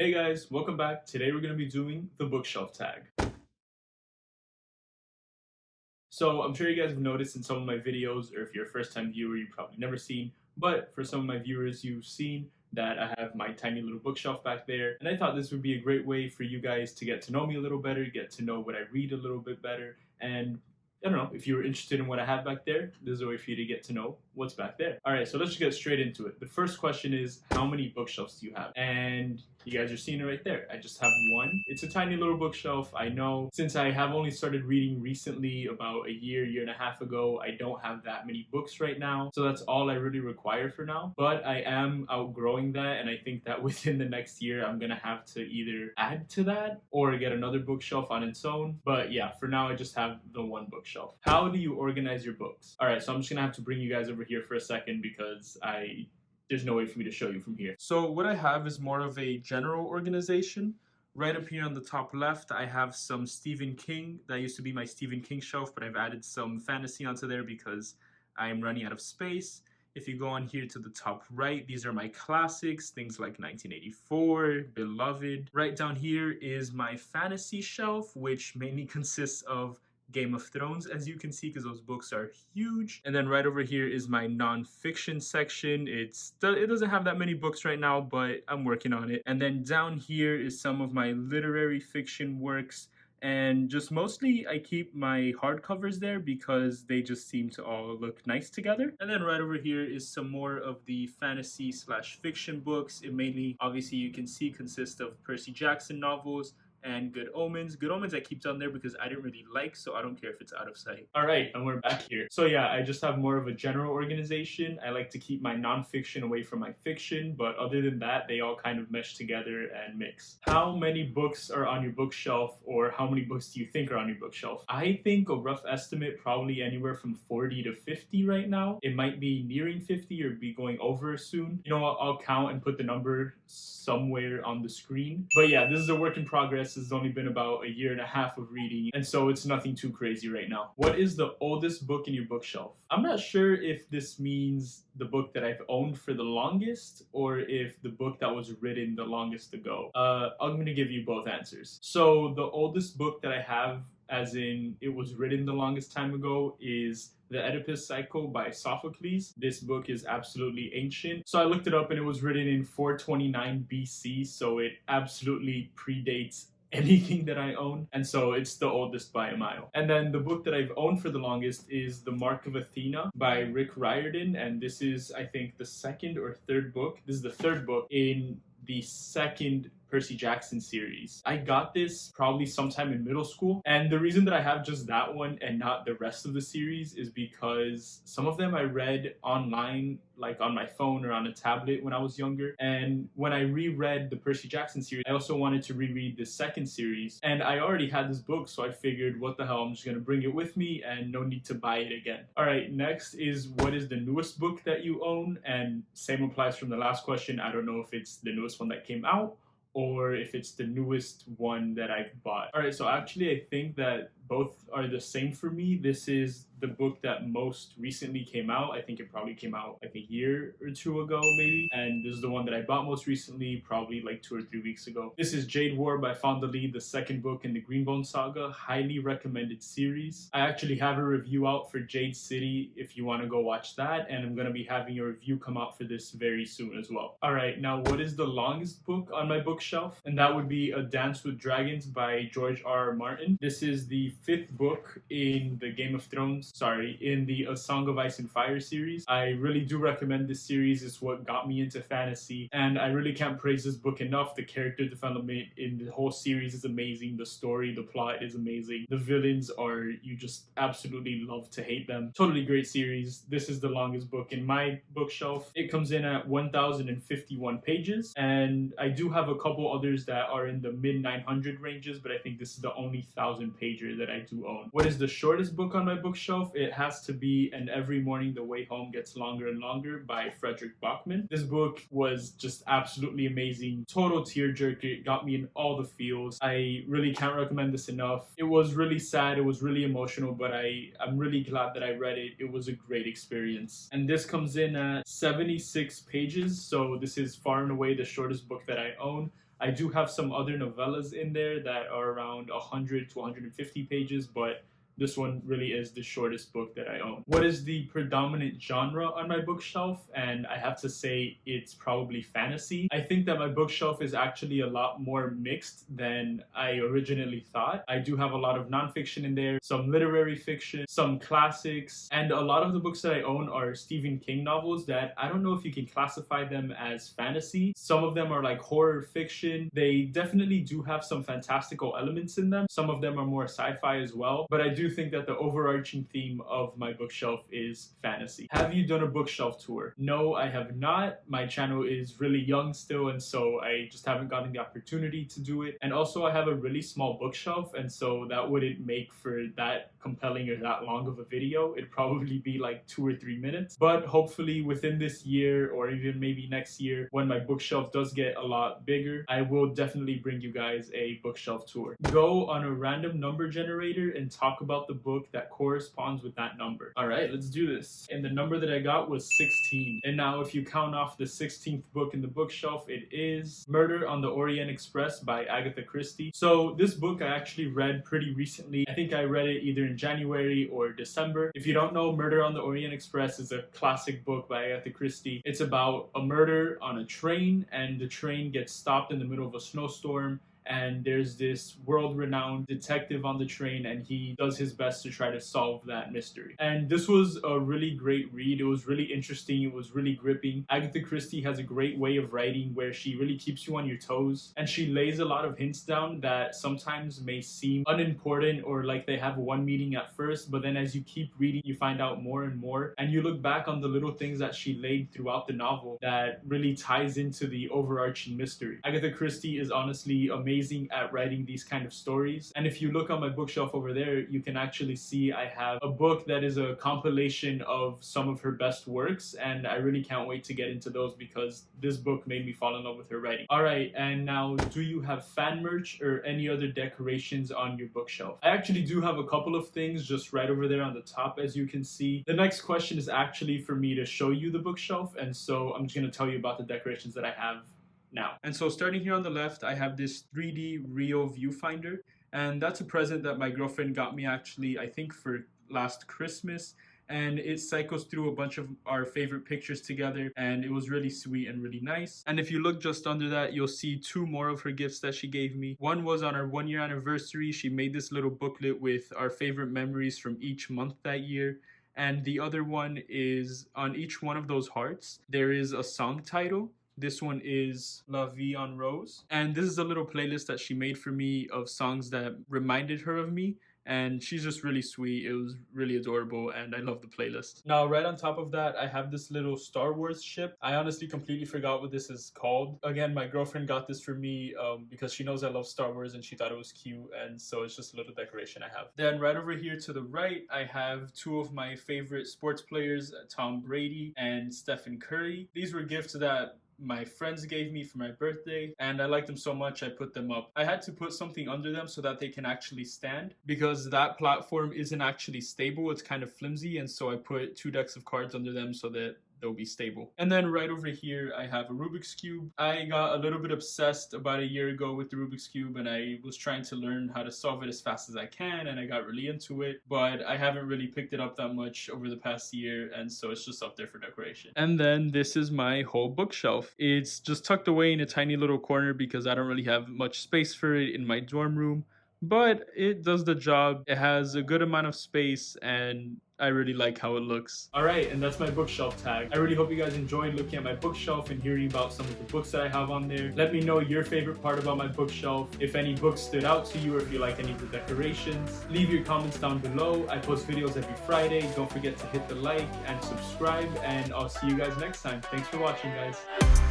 Hey guys, welcome back. Today we're going to be doing the bookshelf tag. So I'm sure you guys have noticed in some of my videos, or if you're a first time viewer, you've probably never seen, but for some of my viewers, you've seen that I have my tiny little bookshelf back there. And I thought this would be a great way for you guys to get to know me a little better, get to know what I read a little bit better, and I don't know, if you're interested in what I have back there, this is a way for you to get to know what's back there. All right, so let's just get straight into it. The first question is, how many bookshelves do you have? And you guys are seeing it right there. I just have one. It's a tiny little bookshelf. I know since I have only started reading recently, about a year and a half ago, I don't have that many books right now. So that's all I really require for now. But I am outgrowing that, and I think that within the next year, I'm gonna have to either add to that or get another bookshelf on its own. But yeah, for now, I just have the one bookshelf. How do you organize your books? All right, so I'm just gonna have to bring you guys over here for a second because there's no way for me to show you from here. So what I have is more of a general organization. Right up here on the top left, I have some Stephen King. That used to be my Stephen King shelf, but I've added some fantasy onto there because I'm running out of space. If you go on here to the top right, these are my classics, things like 1984, Beloved. Right down here is my fantasy shelf, which mainly consists of Game of Thrones, as you can see, because those books are huge. And then right over here is my nonfiction section. It doesn't have that many books right now, but I'm working on it. And then down here is some of my literary fiction works. And just mostly I keep my hardcovers there because they just seem to all look nice together. And then right over here is some more of the fantasy slash fiction books. It mainly, obviously you can see, consists of Percy Jackson novels and Good Omens. Good Omens I keep down there because I didn't really like, so I don't care if it's out of sight. All right, and we're back here. So yeah, I just have more of a general organization. I like to keep my nonfiction away from my fiction, but other than that, they all kind of mesh together and mix. How many books are on your bookshelf, or how many books do you think are on your bookshelf? I think a rough estimate, probably anywhere from 40 to 50 right now. It might be nearing 50 or be going over soon. You know, I'll count and put the number somewhere on the screen. But yeah, this is a work in progress. This has only been about a year and a half of reading, and so it's nothing too crazy right now. What is the oldest book in your bookshelf? I'm not sure if this means the book that I've owned for the longest or if the book that was written the longest ago. I'm gonna give you both answers. So the oldest book that I have, as in it was written the longest time ago, is The Oedipus Cycle by Sophocles. This book is absolutely ancient. So I looked it up and it was written in 429 BC, so it absolutely predates anything that I own, and so it's the oldest by a mile. And then the book that I've owned for the longest is The Mark of Athena by Rick Riordan, and this is, I think, the second or third book. This is the third book in the second Percy Jackson series. I got this probably sometime in middle school, and the reason that I have just that one and not the rest of the series is because some of them I read online, like on my phone or on a tablet when I was younger, and when I reread the Percy Jackson series, I also wanted to reread the second series, and I already had this book, so I figured, what the hell, I'm just gonna bring it with me and no need to buy it again. Alright, next is, what is the newest book that you own? And same applies from the last question. I don't know if it's the newest one that came out or if it's the newest one that I've bought. All right, so actually I think that both are the same for me. This is the book that most recently came out. I think it probably came out like a year or two ago maybe, and this is the one that I bought most recently, probably like 2 or 3 weeks ago. This is Jade War by Fonda Lee, the second book in the Greenbone saga. Highly recommended series. I actually have a review out for Jade City if you want to go watch that, and I'm going to be having a review come out for this very soon as well. All right, now what is the longest book on my bookshelf? And that would be A Dance with Dragons by George R. R. Martin. This is the fifth book in the in the A Song of Ice and Fire series. I really do recommend this series. It's what got me into fantasy, and I really can't praise this book enough. The character development in the whole series is amazing. The story, the plot is amazing. The villains are, you just absolutely love to hate them. Totally great series. This is the longest book in my bookshelf. It comes in at 1,051 pages, and I do have a couple others that are in the mid 900 ranges, but I think this is the only 1,000-pager that I do own. What is the shortest book on my bookshelf? It has to be And Every Morning the Way Home Gets Longer and Longer by Frederick Bachman. This book was just absolutely amazing. Total tearjerker. It got me in all the feels. I really can't recommend this enough. It was really sad. It was really emotional, but I'm really glad that I read it. It was a great experience. And this comes in at 76 pages, so this is far and away the shortest book that I own. I do have some other novellas in there that are around 100 to 150 pages, but this one really is the shortest book that I own. What is the predominant genre on my bookshelf? And I have to say it's probably fantasy. I think that my bookshelf is actually a lot more mixed than I originally thought. I do have a lot of nonfiction in there, some literary fiction, some classics, and a lot of the books that I own are Stephen King novels that I don't know if you can classify them as fantasy. Some of them are like horror fiction. They definitely do have some fantastical elements in them. Some of them are more sci-fi as well, but I do think that the overarching theme of my bookshelf is fantasy. Have you done a bookshelf tour? No, I have not. My channel is really young still, and so I just haven't gotten the opportunity to do it. And also I have a really small bookshelf, and so that wouldn't make for that compelling or that long of a video. It'd probably be like 2 or 3 minutes. But hopefully within this year, or even maybe next year, when my bookshelf does get a lot bigger, I will definitely bring you guys a bookshelf tour. Go on a random number generator and talk about the book that corresponds with that number. All right, let's do this. And the number that I got was 16. And now if you count off the 16th book in the bookshelf, it is Murder on the Orient Express by Agatha Christie. So this book I actually read pretty recently. I think I read it either in January or December. If you don't know, Murder on the Orient Express is a classic book by Agatha Christie. It's about a murder on a train, and the train gets stopped in the middle of a snowstorm, and there's this world-renowned detective on the train, and he does his best to try to solve that mystery. And this was a really great read. It was really interesting. It was really gripping. Agatha Christie has a great way of writing where she really keeps you on your toes, and she lays a lot of hints down that sometimes may seem unimportant or like they have one meaning at first, but then as you keep reading, you find out more and more, and you look back on the little things that she laid throughout the novel that really ties into the overarching mystery. Agatha Christie is honestly amazing at writing these kind of stories. And if you look on my bookshelf over there, you can actually see I have a book that is a compilation of some of her best works, and I really can't wait to get into those because this book made me fall in love with her writing. All right, and now, do you have fan merch or any other decorations on your bookshelf? I actually do have a couple of things just right over there on the top, as you can see. The next question is actually for me to show you the bookshelf, and so I'm just going to tell you about the decorations that I have now. And so starting here on the left, I have this 3D Rio viewfinder, and that's a present that my girlfriend got me actually, I think for last Christmas, and it cycles through a bunch of our favorite pictures together, and it was really sweet and really nice. And if you look just under that, you'll see 2 more of her gifts that she gave me. One was on our 1-year anniversary. She made this little booklet with our favorite memories from each month that year. And the other one is on each one of those hearts, there is a song title. This one is La Vie en Rose. And this is a little playlist that she made for me of songs that reminded her of me. And she's just really sweet. It was really adorable, and I love the playlist. Now, right on top of that, I have this little Star Wars ship. I honestly completely forgot what this is called. Again, my girlfriend got this for me because she knows I love Star Wars and she thought it was cute, and so it's just a little decoration I have. Then right over here to the right, I have 2 of my favorite sports players, Tom Brady and Stephen Curry. These were gifts that my friends gave me for my birthday, and I liked them so much I put them up. I had to put something under them so that they can actually stand, because that platform isn't actually stable. It's kind of flimsy, and so I put 2 decks of cards under them so that they'll be stable. And then right over here, I have a Rubik's Cube. I got a little bit obsessed about a year ago with the Rubik's Cube, and I was trying to learn how to solve it as fast as I can, and I got really into it, but I haven't really picked it up that much over the past year, and so it's just up there for decoration. And then this is my whole bookshelf. It's just tucked away in a tiny little corner because I don't really have much space for it in my dorm room, but it does the job. It has a good amount of space, and I really like how it looks. All right, and that's my bookshelf tag. I really hope you guys enjoyed looking at my bookshelf and hearing about some of the books that I have on there. Let me know your favorite part about my bookshelf, if any books stood out to you, or if you like any of the decorations. Leave your comments down below. I post videos every Friday. Don't forget to hit the like and subscribe, and I'll see you guys next time. Thanks for watching, guys.